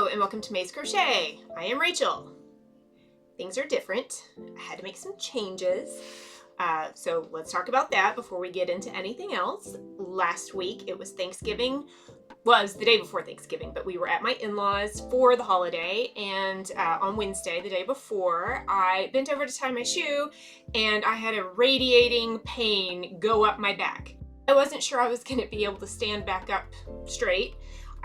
Hello and welcome to May's Crochet. I am Rachel. Things are different. I had to make some changes. So let's talk about that before we get into anything else. Last week it was Thanksgiving. Well, it was the day before Thanksgiving, but we were at my in-laws for the holiday, and on Wednesday, the day before, I bent over to tie my shoe and I had a radiating pain go up my back. I wasn't sure I was going to be able to stand back up straight.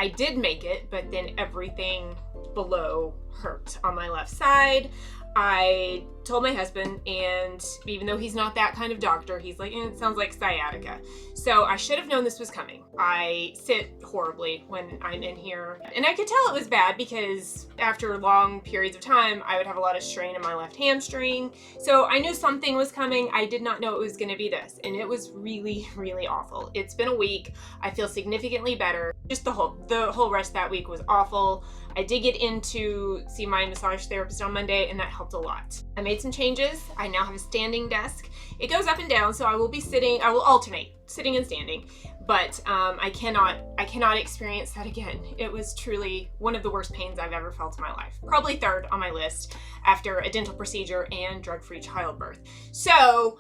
I did make it, but then everything below hurt on my left side. I told my husband, and even though he's not that kind of doctor, he's like, it sounds like sciatica. So I should have known this was coming. I sit horribly when I'm in here, and I could tell it was bad because after long periods of time, I would have a lot of strain in my left hamstring. So I knew something was coming. I did not know it was going to be this, and it was really, really awful. It's been a week. I feel significantly better. Just the whole rest of that week was awful. I did get in to see my massage therapist on Monday, and that helped a lot. I made some changes. I now have a standing desk. It goes up and down, so I will be sitting. I will alternate sitting and standing, but I cannot experience that again. It was truly one of the worst pains I've ever felt in my life. Probably third on my list after a dental procedure and drug-free childbirth. So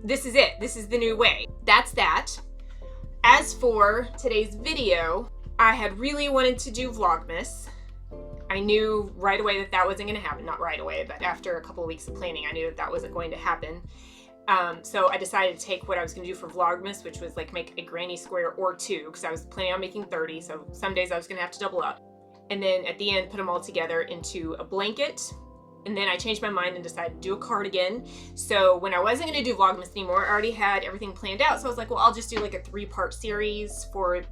this is it. This is the new way. That's that. As for today's video, I had really wanted to do Vlogmas. I knew right away that that wasn't going to happen. Not right away, but after a couple of weeks of planning, I knew that that wasn't going to happen. So I decided to take what I was going to do for Vlogmas, which was like make a granny square or two, because I was planning on making 30, so some days I was going to have to double up. And then at the end, put them all together into a blanket. And then I changed my mind and decided to do a cardigan. So when I wasn't going to do Vlogmas anymore, I already had everything planned out. So I was like, well, I'll just do like a 3-part series for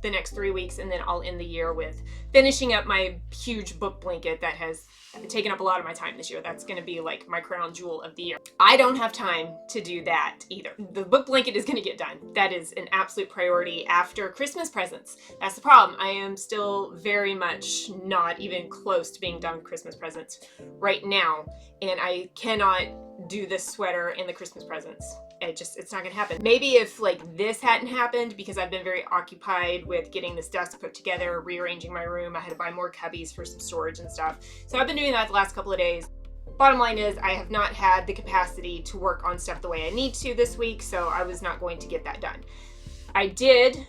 the next 3 weeks, and then I'll end the year with finishing up my huge book blanket that has taken up a lot of my time this year. That's going to be like my crown jewel of the year. I don't have time to do that either. The book blanket is going to get done. That is an absolute priority after Christmas presents. That's the problem. I am still very much not even close to being done with Christmas presents right now, and I cannot do this sweater and the Christmas presents. It's not gonna happen. Maybe if like this hadn't happened, because I've been very occupied with getting this desk put together, rearranging my room. I had to buy more cubbies for some storage and stuff. So I've been doing that the last couple of days. Bottom line is I have not had the capacity to work on stuff the way I need to this week, so I was not going to get that done. I did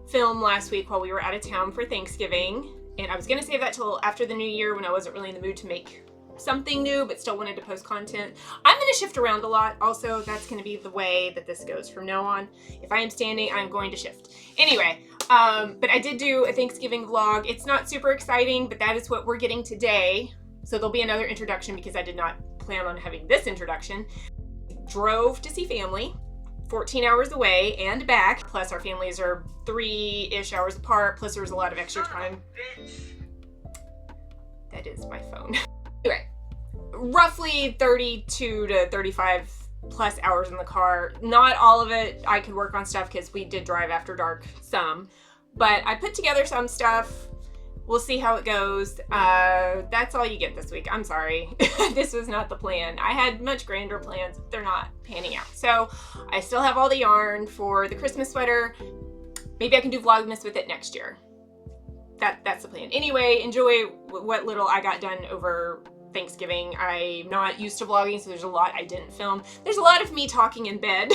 film last week while we were out of town for Thanksgiving, and I was gonna save that till after the new year when I wasn't really in the mood to make something new, but still wanted to post content. I'm going to shift around a lot. Also, that's going to be the way that this goes from now on. If I am standing, I'm going to shift. Anyway, but I did do a Thanksgiving vlog. It's not super exciting, but that is what we're getting today. So there'll be another introduction because I did not plan on having this introduction. Drove to see family, 14 hours away and back. Plus our families are 3-ish hours apart. Plus there was a lot of extra time. That is my phone. Anyway, roughly 32 to 35 plus hours in the car. Not all of it I could work on stuff because we did drive after dark some, but I put together some stuff. We'll see how it goes. That's all you get this week. I'm sorry. This was not the plan. I had much grander plans, but they're not panning out. So I still have all the yarn for the Christmas sweater. Maybe I can do Vlogmas with it next year. That's the plan. Anyway, enjoy what little I got done over Thanksgiving. I'm not used to vlogging, so there's a lot I didn't film. There's a lot of me talking in bed,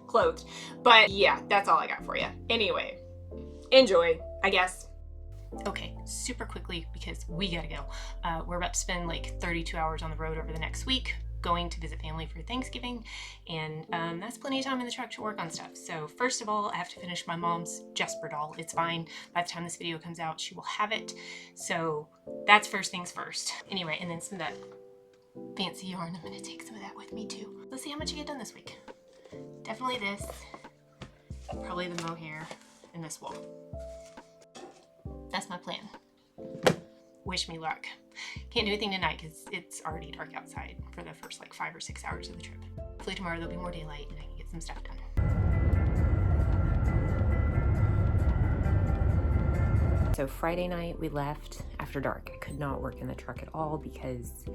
clothed. But yeah, that's all I got for you. Anyway, enjoy, I guess. Okay, super quickly because we gotta go. We're about to spend like 32 hours on the road over the next week, going to visit family for Thanksgiving, and that's plenty of time in the truck to work on stuff. So first of all, I have to finish my mom's Jesper doll. It's fine. By the time this video comes out, she will have it. So that's first things first. Anyway, and then some of that fancy yarn. I'm gonna take some of that with me too. Let's see how much I get done this week. Definitely this, probably the mohair, and this wool. That's my plan. Wish me luck. Can't do anything tonight because it's already dark outside for the first like 5 or 6 hours of the trip. Hopefully tomorrow there'll be more daylight and I can get some stuff done. So Friday night we left after dark. I could not work in the truck at all because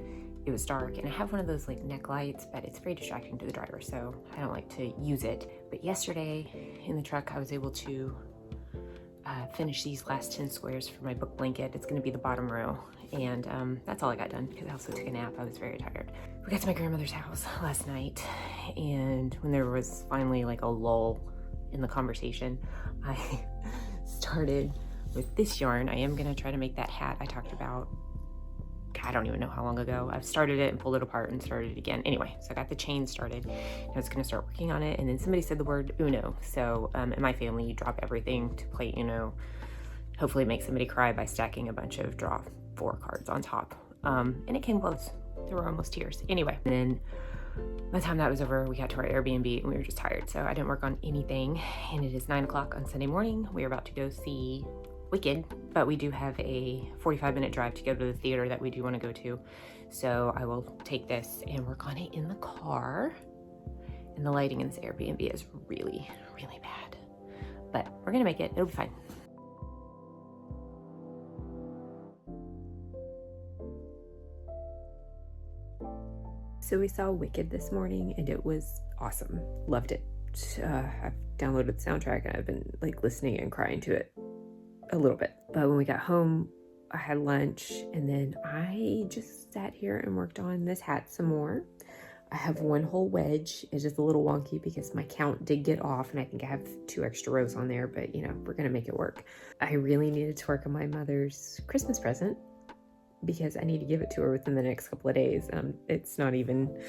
it was dark, and I have one of those like neck lights, but it's very distracting to the driver, so I don't like to use it. But yesterday in the truck I was able to finish these last 10 squares for my book blanket. It's gonna be the bottom row. And that's all I got done because I also took a nap. I was very tired. We got to my grandmother's house last night, and when there was finally like a lull in the conversation, I started with this yarn. I am gonna try to make that hat I talked about, I don't even know how long ago. I've started it and pulled it apart and started it again. Anyway, so I got the chain started. I was gonna start working on it, and then somebody said the word Uno. So in my family, you drop everything to play Uno. Hopefully make somebody cry by stacking a bunch of draw 4 cards on top. And it came close. There were almost tears. Anyway, and then by the time that was over, we got to our Airbnb and we were just tired. So I didn't work on anything. And it is 9 o'clock on Sunday morning. We are about to go see Wicked, but we do have a 45-minute drive to go to the theater that we do want to go to. So I will take this and work on it in the car. And the lighting in this Airbnb is really, really bad. But we're gonna make it. It'll be fine. So we saw Wicked this morning and it was awesome. Loved it. I've downloaded the soundtrack and I've been like listening and crying to it a little bit. But when we got home, I had lunch and then I just sat here and worked on this hat some more. I have one whole wedge. It's just a little wonky because my count did get off and I think I have 2 extra rows on there, but you know, we're gonna make it work. I really needed to work on my mother's Christmas present because I need to give it to her within the next couple of days. It's not even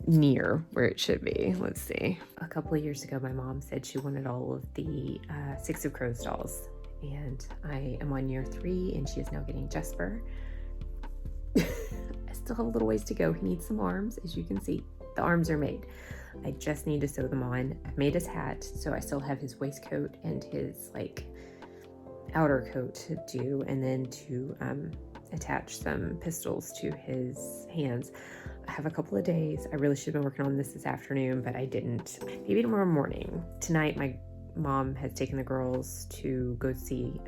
near where it should be. Let's see. A couple of years ago, my mom said she wanted all of the Six of Crows dolls, and I am on year 3, and she is now getting Jesper. I still have a little ways to go. He needs some arms, as you can see. The arms are made. I just need to sew them on. I've made his hat, so I still have his waistcoat and his like outer coat to do, and then to attach some pistols to his hands. I have a couple of days. I really should have been working on this afternoon, but I didn't. Maybe tomorrow morning. Tonight, my mom has taken the girls to go see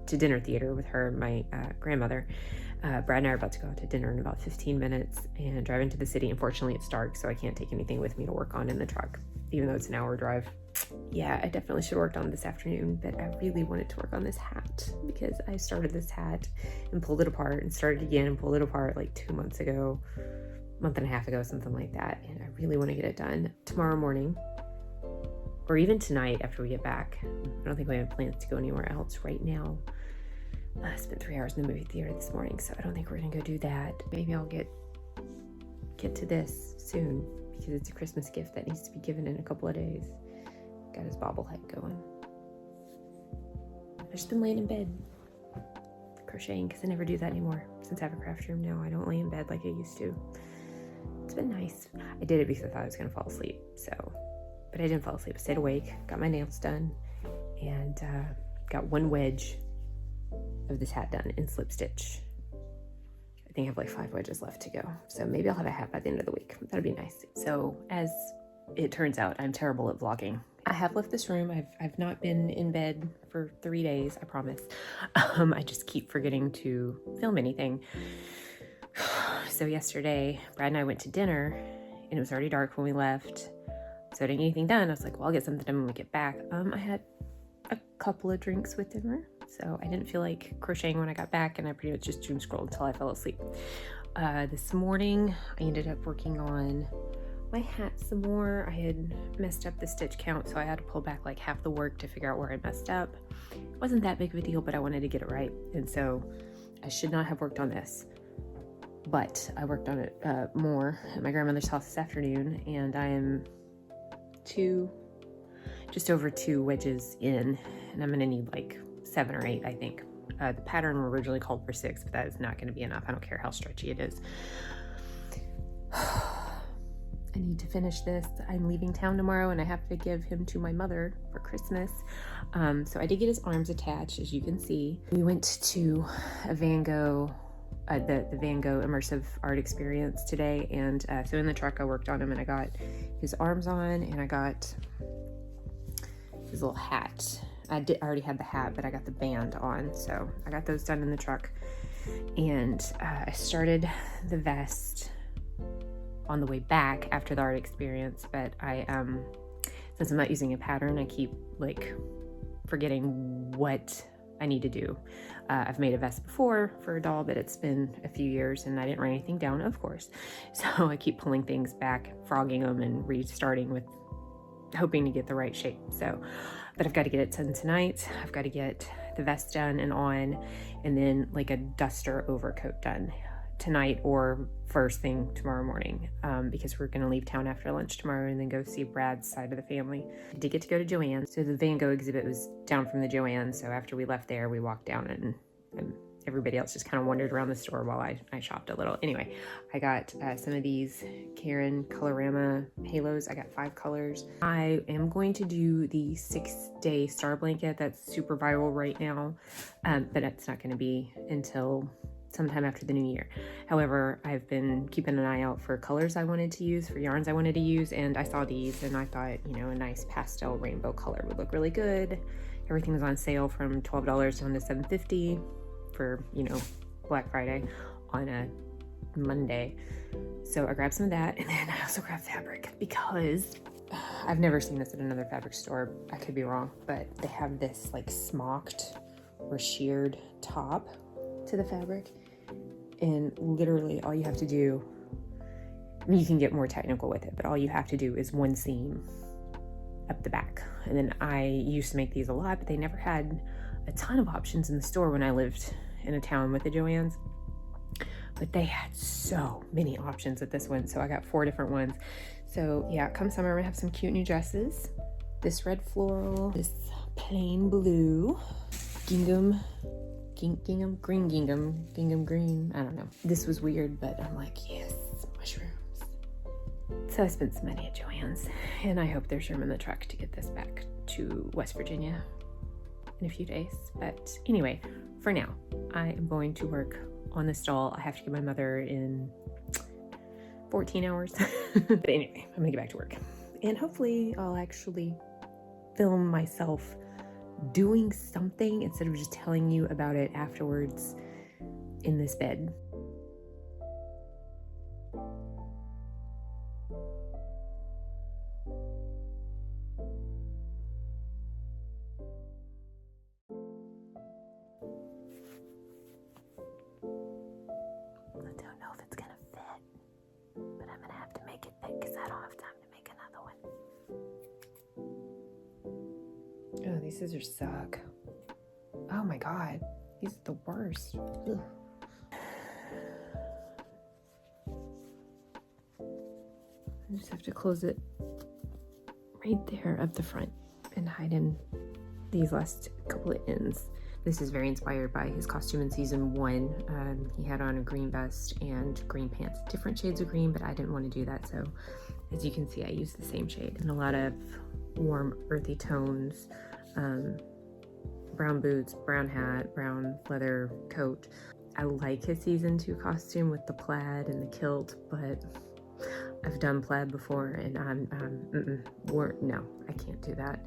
to dinner theater with her and my grandmother. Brad and I are about to go out to dinner in about 15 minutes and drive into the city. Unfortunately, it's dark, so I can't take anything with me to work on in the truck, even though it's an hour drive. Yeah, I definitely should have worked on this afternoon, but I really wanted to work on this hat because I started this hat and pulled it apart and started again and pulled it apart like 2 months ago, month and a half ago, something like that. And I really want to get it done tomorrow morning or even tonight after we get back. I don't think we have plans to go anywhere else right now. I spent 3 hours in the movie theater this morning, so I don't think we're gonna go do that. Maybe I'll get to this soon because it's a Christmas gift that needs to be given in a couple of days. Got his bobblehead going. I've just been laying in bed crocheting because I never do that anymore. Since I have a craft room now, I don't lay in bed like I used to. It's been nice. I did it because I thought I was gonna fall asleep, but I didn't fall asleep. I stayed awake, got my nails done, and got one wedge of this hat done in slip stitch. I think I have like 5 wedges left to go. So maybe I'll have a hat by the end of the week. That'd be nice. So as it turns out, I'm terrible at vlogging. I have left this room. I've not been in bed for 3 days, I promise. I just keep forgetting to film anything. So yesterday, Brad and I went to dinner and it was already dark when we left. So I didn't get anything done. I was like, well, I'll get something done when we get back. I had a couple of drinks with dinner, so I didn't feel like crocheting when I got back, and I pretty much just doom scrolled until I fell asleep. This morning, I ended up working on my hat some more. I had messed up the stitch count, so I had to pull back like half the work to figure out where I messed up. It wasn't that big of a deal, but I wanted to get it right, and so I should not have worked on this. But I worked on it more at my grandmother's house this afternoon, and I am just over 2 wedges in, and I'm gonna need like 7 or 8, I think. The pattern originally called for 6, but that is not gonna be enough. I don't care how stretchy it is. I need to finish this. I'm leaving town tomorrow and I have to give him to my mother for Christmas. So I did get his arms attached, as you can see. We went to a Van Gogh, the Van Gogh immersive art experience today, and so in the truck I worked on him, and I got his arms on and I got his little hat. I already had the hat, but I got the band on, so I got those done in the truck. And I started the vest on the way back after the art experience, but I since I'm not using a pattern, I keep like forgetting what I need to do. I've made a vest before for a doll, but it's been a few years and I didn't write anything down, of course. So I keep pulling things back, frogging them and restarting with hoping to get the right shape. So, but I've got to get it done tonight. I've got to get the vest done and on, and then like a duster overcoat done tonight or first thing tomorrow morning, because we're going to leave town after lunch tomorrow and then go see Brad's side of the family. I did get to go to Joann's. So the Van Gogh exhibit was down from the Joann's. So after we left there, we walked down and everybody else just kind of wandered around the store while I shopped a little. Anyway, I got some of these Karen Colorama halos. I got 5 colors. I am going to do the 6-day star blanket that's super viral right now, but it's not going to be until sometime after the new year. However, I've been keeping an eye out for colors I wanted to use, for yarns I wanted to use, and I saw these and I thought, you know, a nice pastel rainbow color would look really good. Everything was on sale from $12 down to $7.50 for, you know, Black Friday on a Monday. So I grabbed some of that, and then I also grabbed fabric because I've never seen this at another fabric store. I could be wrong, but they have this like smocked or sheared top to the fabric, and literally all you have to do, I mean, you can get more technical with it, but all you have to do is one seam up the back. And then I used to make these a lot, but they never had a ton of options in the store when I lived in a town with the Joann's, but they had so many options at this one. So I got 4 different ones. So yeah, come summer, we're gonna have some cute new dresses. This red floral, this plain blue, gingham green. I don't know. This was weird, but I'm like, yes, mushrooms. So I spent some money at Joann's, and I hope there's room in the truck to get this back to West Virginia in a few days. But anyway, for now, I am going to work on this doll. I have to get my mother in 14 hours. But anyway, I'm gonna get back to work. And hopefully I'll actually film myself doing something instead of just telling you about it afterwards in this bed. Oh, these scissors suck. Oh my God, these are the worst. Ugh. I just have to close it right there up the front and hide in these last couple of ends. This is very inspired by his costume in season 1. He had on a green vest and green pants, different shades of green, but I didn't want to do that. So as you can see, I used the same shade and a lot of warm earthy tones. Brown boots, brown hat, brown leather coat. I like his season 2 costume with the plaid and the kilt, but I've done plaid before and no, I can't do that.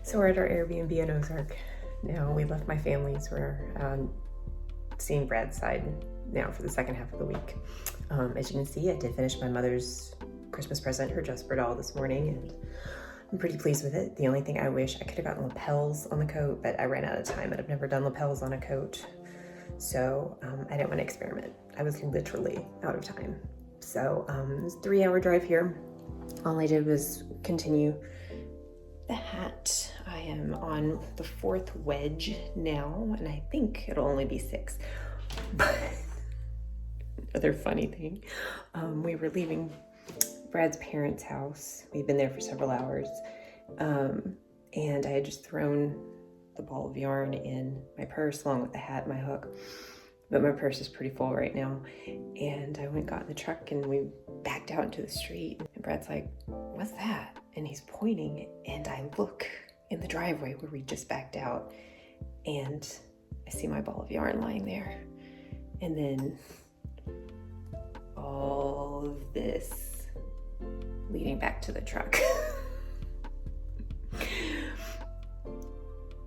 So we're at our Airbnb in Ozark now. We left my family's. We're seeing Brad's side now for the second half of the week. As you can see, I did finish my mother's Christmas present, her Jasper doll, this morning, and I'm pretty pleased with it. The only thing I wish I could have gotten lapels on the coat, but I ran out of time and I've never done lapels on a coat. So I didn't want to experiment. I was literally out of time. So it was a 3-hour drive here. All I did was continue the hat. I am on the 4th wedge now, and I think it'll only be 6. But another funny thing, we were leaving Brad's parents' house. We'd been there for several hours, and I had just thrown the ball of yarn in my purse along with the hat and my hook. But my purse is pretty full right now. And I went and got in the truck and we backed out into the street. And Brad's like, "What's that?" And he's pointing, and I look in the driveway where we just backed out, and I see my ball of yarn lying there. And then all of this leading back to the truck.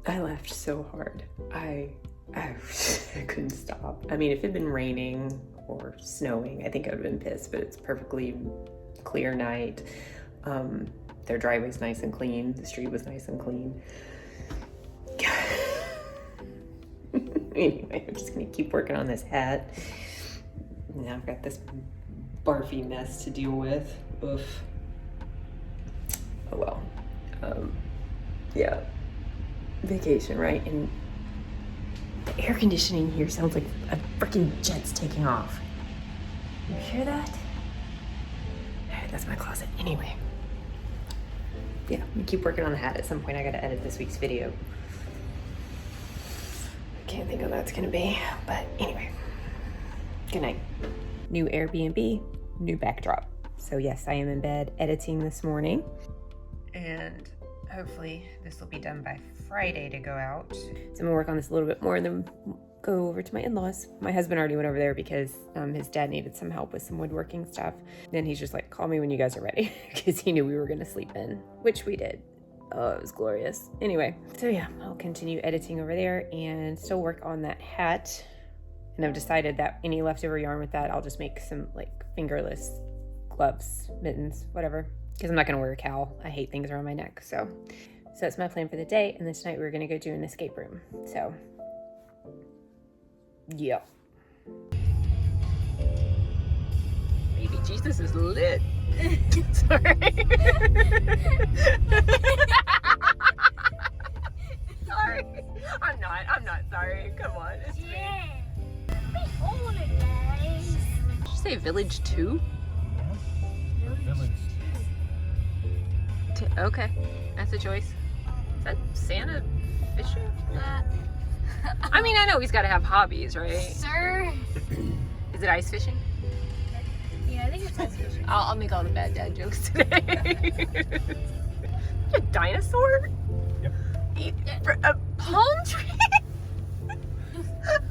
I laughed so hard. I couldn't stop. I mean, if it had been raining or snowing, I think I would have been pissed, but it's perfectly clear night. Their driveway's nice and clean. The street was nice and clean. Anyway, I'm just gonna keep working on this hat. Now I've got this barfy mess to deal with. Oof. Oh well. Yeah. Vacation, right? And the air conditioning here sounds like a freaking jet's taking off. You hear that? Alright, that's my closet. Anyway. Yeah, I'm gonna keep working on the hat. At some point I gotta edit this week's video. I can't think of what that's gonna be, but anyway. Good night. New Airbnb, new backdrop. So yes, I am in bed editing this morning. And hopefully this will be done by Friday to go out. So I'm gonna work on this a little bit more and then go over to my in-laws. My husband already went over there because his dad needed some help with some woodworking stuff. Then he's just like, call me when you guys are ready, because he knew we were gonna sleep in, which we did. Oh, it was glorious. Anyway, so yeah, I'll continue editing over there and still work on that hat. And I've decided that any leftover yarn with that, I'll just make some like fingerless gloves, mittens, whatever. Because I'm not gonna wear a cowl. I hate things around my neck. So that's my plan for the day. And then tonight we're gonna go do an escape room. So, yeah. Baby Jesus is lit. Sorry. Sorry. I'm not sorry. Come on. It's yeah. Hold it, guys. Did you say village 2? Yeah. Village. Okay, that's a choice. Is that Santa Fisher? I mean, I know he's got to have hobbies, right? Sir. Is it ice fishing? Yeah, I think it's ice fishing. I'll make all the bad dad jokes today. A dinosaur? Yep. A palm tree?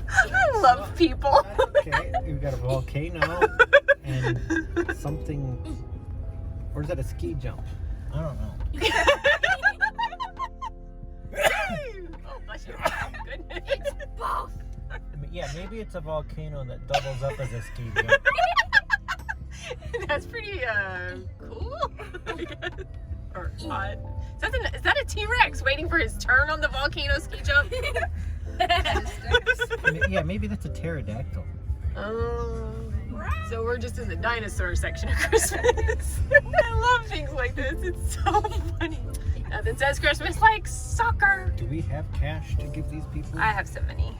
I love people. Okay, we've got a volcano and something. Or is that a ski jump? I don't know. Oh, bless you. Goodness. It's both. I mean, yeah, maybe it's a volcano that doubles up as a ski jump. That's pretty cool, I guess. Or odd. Is that a T-Rex waiting for his turn on the volcano ski jump? I mean, yeah, maybe that's a pterodactyl. So we're just in the dinosaur section of Christmas. I love things like this. It's so funny. Nothing says Christmas like soccer. Do we have cash to give these people? I have some money.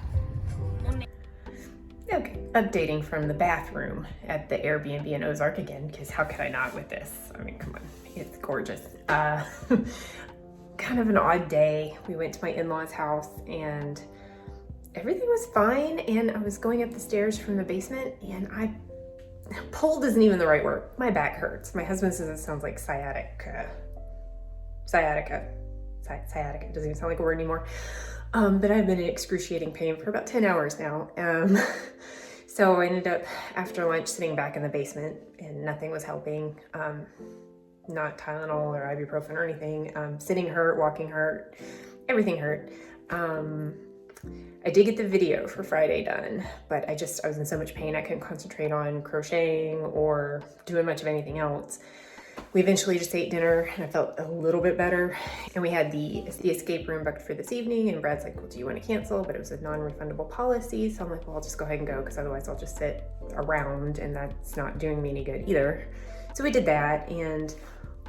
Okay, updating from the bathroom at the Airbnb in Ozark again, because how could I not with this? I mean, come on, it's gorgeous. Kind of an odd day. We went to my in-laws' house and everything was fine, and I was going up the stairs from the basement and pulled isn't even the right word. My back hurts. My husband says it sounds like sciatica. Sciatica doesn't even sound like a word anymore. But I've been in excruciating pain for about 10 hours now. So I ended up after lunch sitting back in the basement and nothing was helping. Not Tylenol or ibuprofen or anything. Sitting hurt, walking hurt, everything hurt. I did get the video for Friday done, but I was in so much pain I couldn't concentrate on crocheting or doing much of anything else. We eventually just ate dinner and I felt a little bit better. And we had the escape room booked for this evening, and Brad's like, well, do you want to cancel? But it was a non-refundable policy. So I'm like, well, I'll just go ahead and go, because otherwise I'll just sit around and that's not doing me any good either. So we did that, and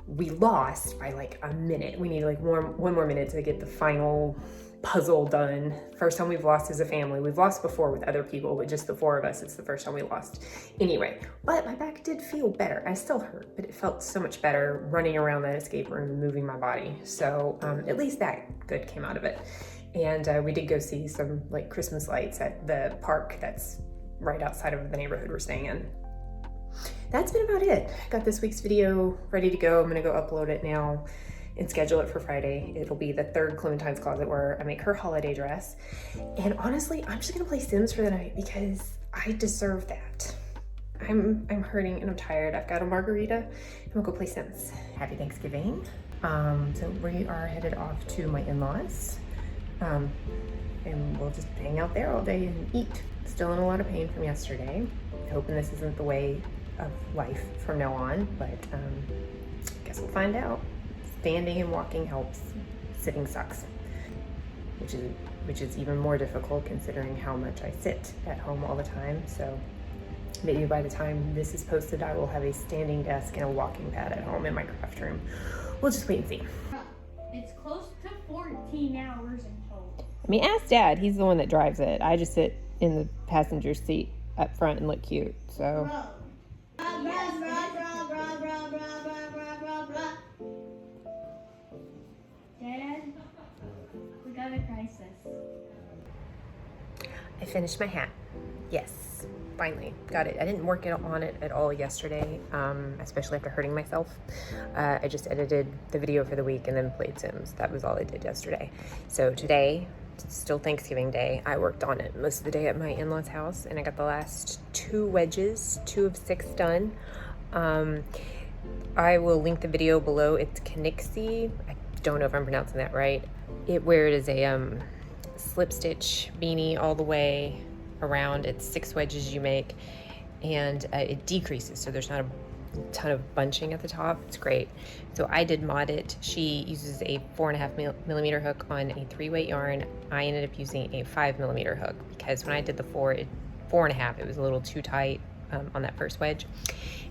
we lost by like a minute. We needed like one more minute to get the final puzzle done. First time we've lost as a family. We've lost before with other people, but just the 4 of us, it's the first time we lost. Anyway, but my back did feel better. I still hurt, but it felt so much better running around that escape room and moving my body. So at least that good came out of it. And we did go see some like Christmas lights at the park that's right outside of the neighborhood we're staying in. That's been about it. Got this week's video ready to go. I'm gonna go upload it now and schedule it for Friday. It'll be the third Clementine's Closet where I make her holiday dress. And honestly, I'm just gonna play Sims for the night because I deserve that. I'm hurting and I'm tired. I've got a margarita and we'll go play Sims. Happy Thanksgiving. So we are headed off to my in-laws. And we'll just hang out there all day and eat. Still in a lot of pain from yesterday. Hoping this isn't the way of life from now on, but guess we'll find out. Standing and walking helps. Sitting sucks, which is even more difficult considering how much I sit at home all the time. So maybe by the time this is posted, I will have a standing desk and a walking pad at home in my craft room. We'll just wait and see. It's close to 14 hours in total. I mean, ask Dad. He's the one that drives it. I just sit in the passenger seat up front and look cute. So. Dad, we got a crisis. I finished my hat. Yes, finally got it. I didn't work on it at all yesterday, especially after hurting myself. I just edited the video for the week and then played Sims. That was all I did yesterday. So today, still Thanksgiving Day, I worked on it most of the day at my in-laws house, and I got the last 2 wedges, 2 of 6 done. I will link the video below. It's Knixie. I don't know if I'm pronouncing that right. Where it is a slip stitch beanie all the way around. It's 6 wedges you make, and it decreases, so there's not a ton of bunching at the top. It's great. So I did mod it. She uses a 4.5 millimeter hook on a 3-weight yarn. I ended up using a 5 millimeter hook because when I did the 4.5, it was a little too tight on that first wedge.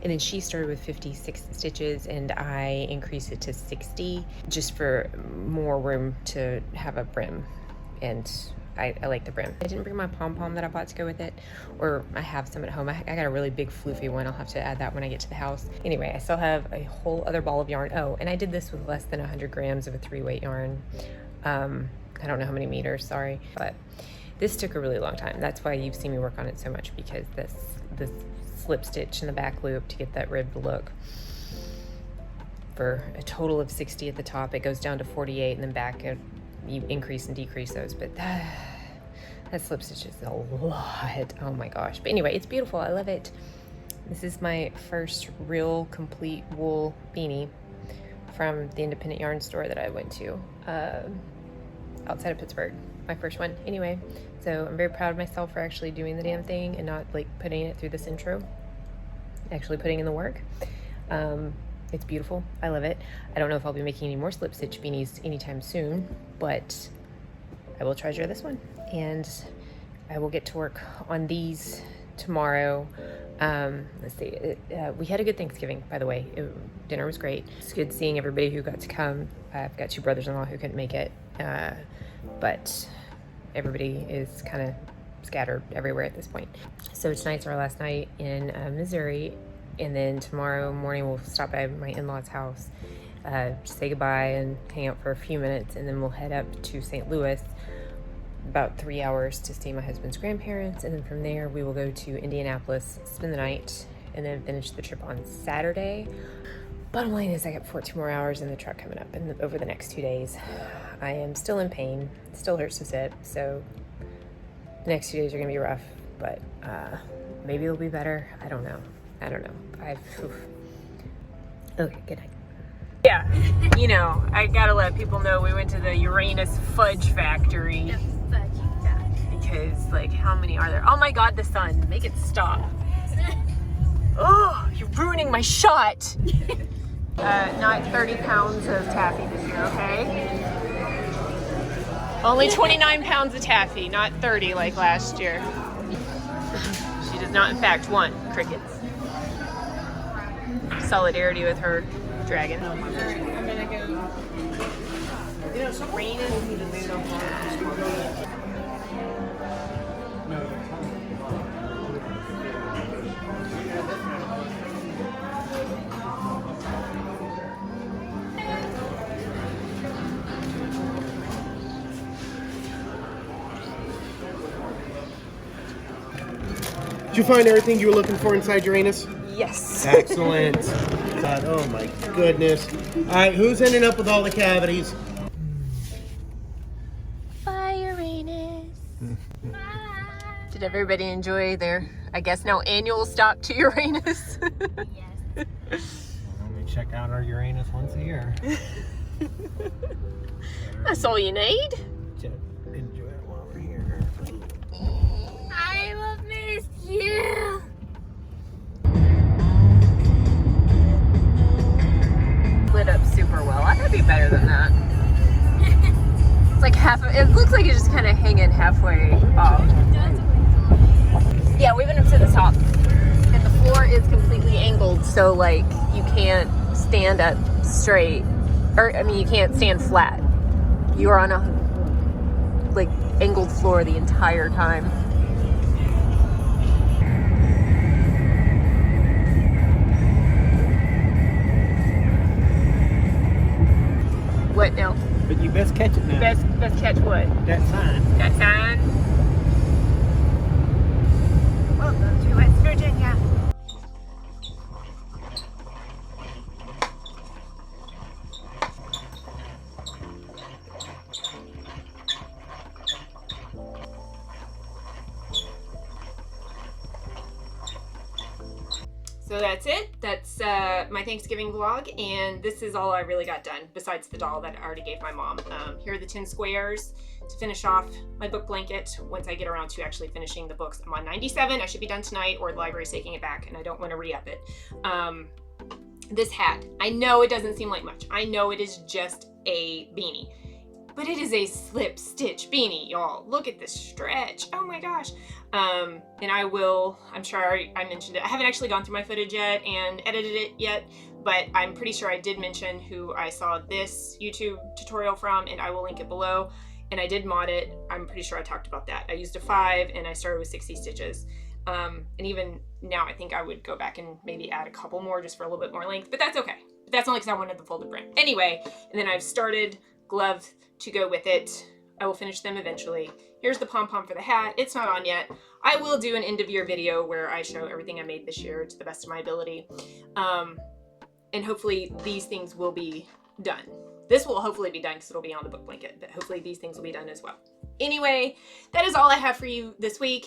And then she started with 56 stitches and I increased it to 60 just for more room to have a brim. And I like the brim. I didn't bring my pom-pom that I bought to go with it, or I have some at home. I got a really big floofy one. I'll have to add that when I get to the house. Anyway, I still have a whole other ball of yarn. Oh, and I did this with less than 100 grams of a 3-weight yarn. I don't know how many meters, sorry, but this took a really long time. That's why you've seen me work on it so much, because this slip stitch in the back loop to get that ribbed look. For a total of 60 at the top, it goes down to 48, and then back you increase and decrease those, but that slip stitch is a lot. Oh my gosh. But anyway, it's beautiful. I love it. This is my first real complete wool beanie from the independent yarn store that I went to outside of Pittsburgh. My first one. Anyway, so I'm very proud of myself for actually doing the damn thing and not like putting it through this intro. Actually putting in the work. It's beautiful. I love it. I don't know if I'll be making any more slip stitch beanies anytime soon, but I will treasure this one. And I will get to work on these tomorrow. Let's see. We had a good Thanksgiving, by the way. Dinner was great. It's good seeing everybody who got to come. I've got 2 brothers-in-law who couldn't make it, but everybody is kind of scattered everywhere at this point. So tonight's our last night in Missouri. And then tomorrow morning we'll stop by my in-laws house, say goodbye and hang out for a few minutes, and then we'll head up to St. Louis, about 3 hours to see my husband's grandparents, and then from there we will go to Indianapolis, spend the night, and then finish the trip on Saturday. Bottom line is I got 14 more hours in the truck coming up over the next 2 days. I am still in pain. It still hurts to sit, so the next 2 days are gonna be rough, but maybe it'll be better. I don't know. Okay, good night. Yeah, you know, I gotta let people know we went to the Uranus Fudge Factory. The fudgy factory. Because, like, how many are there? Oh my god, the sun. Make it stop. Oh, you're ruining my shot. Not 30 pounds of taffy this year, okay? Only 29 pounds of taffy, not 30 like last year. She does not, in fact, want crickets. Solidarity with her dragon. I'm gonna go. Rain is so bad. Did you find everything you were looking for inside Uranus? Yes. Excellent. God, oh my goodness. All right, who's ending up with all the cavities? Bye, Uranus. Did everybody enjoy their, I guess now, annual stop to Uranus? Yes. Well, we check out our Uranus once a year. That's all you need. To enjoy it while we're here. I will miss you. Lit up super well. I gotta be better than that. It's like half, it looks like it's just kind of hanging halfway off. Yeah, we've been up to the top. And the floor is completely angled, so like you can't stand up straight. Or, I mean, you can't stand flat. You are on a like angled floor the entire time. What now? But you best catch it now. Best catch what? That sign. That sign. Welcome to West Virginia. So that's it. That's my Thanksgiving vlog, and this is all I really got done besides the doll that I already gave my mom. Here are the 10 squares to finish off my book blanket once I get around to actually finishing the books. I'm on 97. I should be done tonight, or the library's taking it back, and I don't want to re-up it. This hat, I know it doesn't seem like much. I know it is just a beanie, but it is a slip stitch beanie, y'all. Look at this stretch. Oh my gosh. And I'm sure I mentioned it. I haven't actually gone through my footage yet and edited it yet, but I'm pretty sure I did mention who I saw this YouTube tutorial from, and I will link it below. And I did mod it. I'm pretty sure I talked about that. I used a 5 and I started with 60 stitches. And even now I think I would go back and maybe add a couple more just for a little bit more length, but that's okay. But that's only because I wanted the folded print. Anyway, and then I've started gloves to go with it. I will finish them eventually. Here's the pom-pom for the hat. It's not on yet. I will do an end of year video where I show everything I made this year to the best of my ability. And hopefully these things will be done. This will hopefully be done because it'll be on the book blanket, but hopefully these things will be done as well. Anyway, that is all I have for you this week.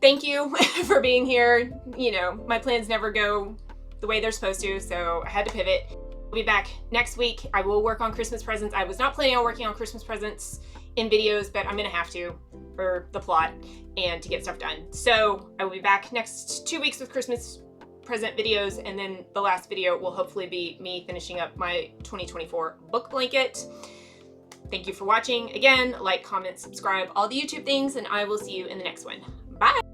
Thank you for being here. You know, my plans never go the way they're supposed to, so I had to pivot. I'll be back next week. I will work on Christmas presents. I was not planning on working on Christmas presents in videos, but I'm gonna have to for the plot and to get stuff done. So I will be back next 2 weeks with Christmas present videos, and then the last video will hopefully be me finishing up my 2024 book blanket. Thank you for watching. Again, like, comment, subscribe, all the YouTube things, and I will see you in the next one. Bye!